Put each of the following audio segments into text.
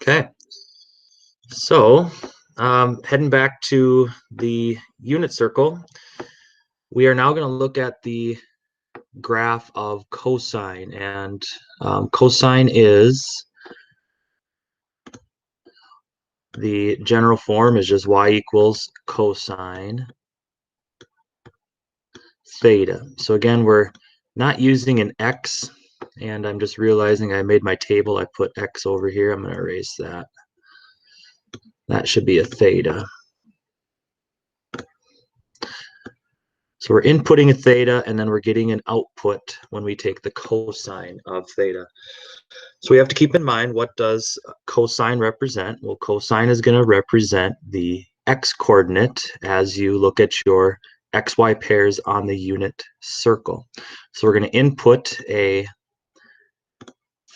Okay, so heading back to the unit circle, we are now going to look at the graph of cosine, and cosine is the general form is just y equals cosine theta. So again, we're not using an x, and I'm just realizing I made my table. I put x over here. I'm going to erase that. That should be a theta. So we're inputting a theta, and then we're getting an output when we take the cosine of theta. So we have to keep in mind, what does cosine represent? Well, cosine is going to represent the x-coordinate as you look at your xy pairs on the unit circle. So we're going to input a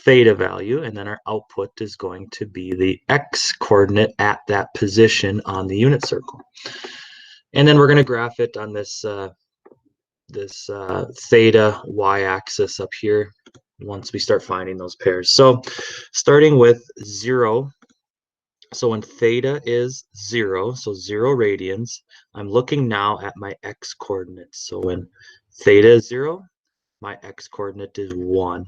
theta value, and then our output is going to be the x-coordinate at that position on the unit circle. And then we're going to graph it on this theta y-axis up here once we start finding those pairs. So starting with 0, so when theta is 0, so 0 radians, I'm looking now at my x-coordinates. So when theta is 0, my x-coordinate is 1.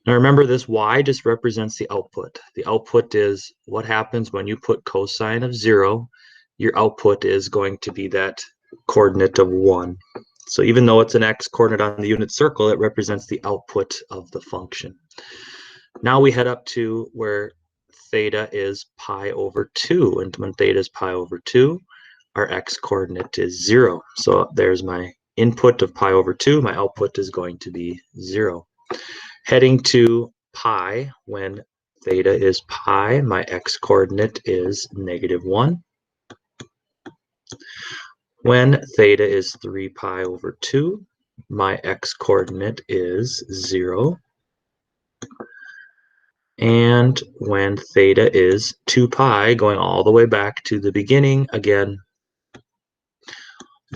Now remember, this y just represents the output. The output is what happens when you put cosine of 0. Your output is going to be that coordinate of 1. So even though it's an x-coordinate on the unit circle, it represents the output of the function. Now we head up to where theta is pi over 2. And when theta is pi over 2, our x-coordinate is 0. So there's my input of pi over 2. My output is going to be 0. Heading to pi, when theta is pi, my x-coordinate is -1. When theta is 3 pi over 2, my x-coordinate is 0. And when theta is 2 pi, going all the way back to the beginning, again,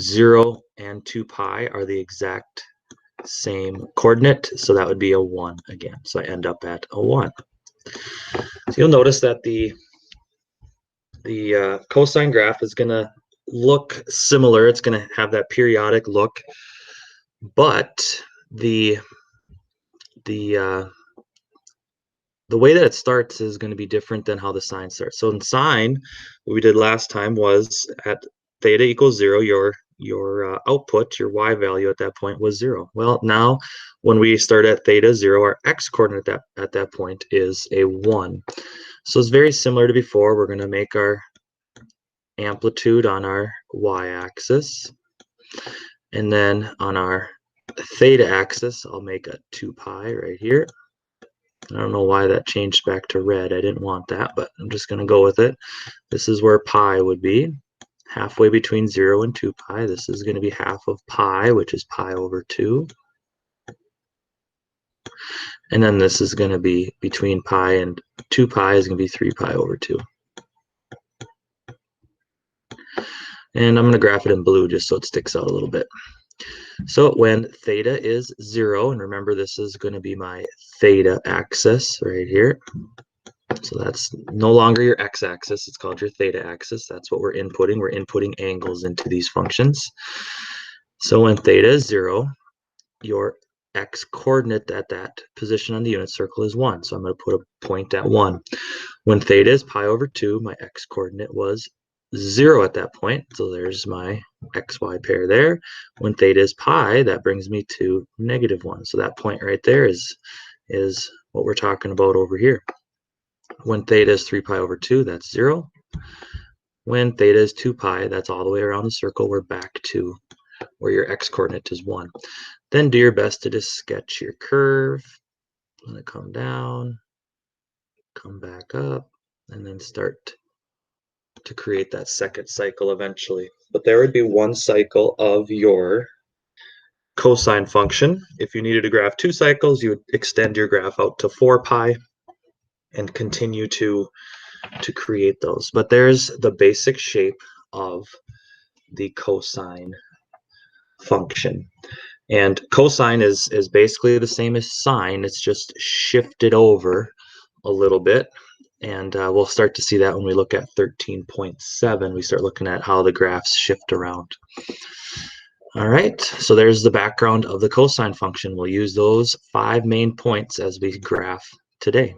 0 and 2 pi are the exact same coordinate, so that would be a 1 again. So I end up at a 1. So you'll notice that the cosine graph is going to look similar. It's going to have that periodic look, but the way that it starts is going to be different than how the sine starts. So in sine, what we did last time was at theta equals 0, your output, your y value at that point was 0. Well, now when we start at theta 0, our x-coordinate at that point is a 1. So it's very similar to before. We're going to make our amplitude on our y-axis, and then on our theta axis, I'll make a 2 pi right here. I don't know why that changed back to red. I didn't want that, but I'm just going to go with it. This is where pi would be, halfway between 0 and 2 pi. This is going to be half of pi, which is pi over 2. And then this is going to be between pi and 2 pi is going to be 3 pi over 2. And I'm going to graph it in blue just so it sticks out a little bit. So when theta is 0, and remember this is going to be my theta axis right here. So that's no longer your x-axis, it's called your theta axis. That's what we're inputting. We're inputting angles into these functions. So when theta is 0, your x-coordinate at that position on the unit circle is 1. So I'm going to put a point at 1. When theta is pi over 2, my x-coordinate was 0 at that point. So there's my xy pair there. When theta is pi, that brings me to -1. So that point right there is what we're talking about over here. When theta is 3 pi over 2, that's 0. When theta is 2 pi, that's all the way around the circle. We're back to where your x-coordinate is 1. Then do your best to just sketch your curve. Let it come down, come back up, and then start to create that second cycle eventually. But there would be one cycle of your cosine function. If you needed to graph 2 cycles, you would extend your graph out to 4 pi and continue to create those. But there's the basic shape of the cosine function. And cosine is basically the same as sine. It's just shifted over a little bit. And we'll start to see that when we look at 13.7. We start looking at how the graphs shift around. All right, so there's the background of the cosine function. We'll use those 5 main points as we graph today.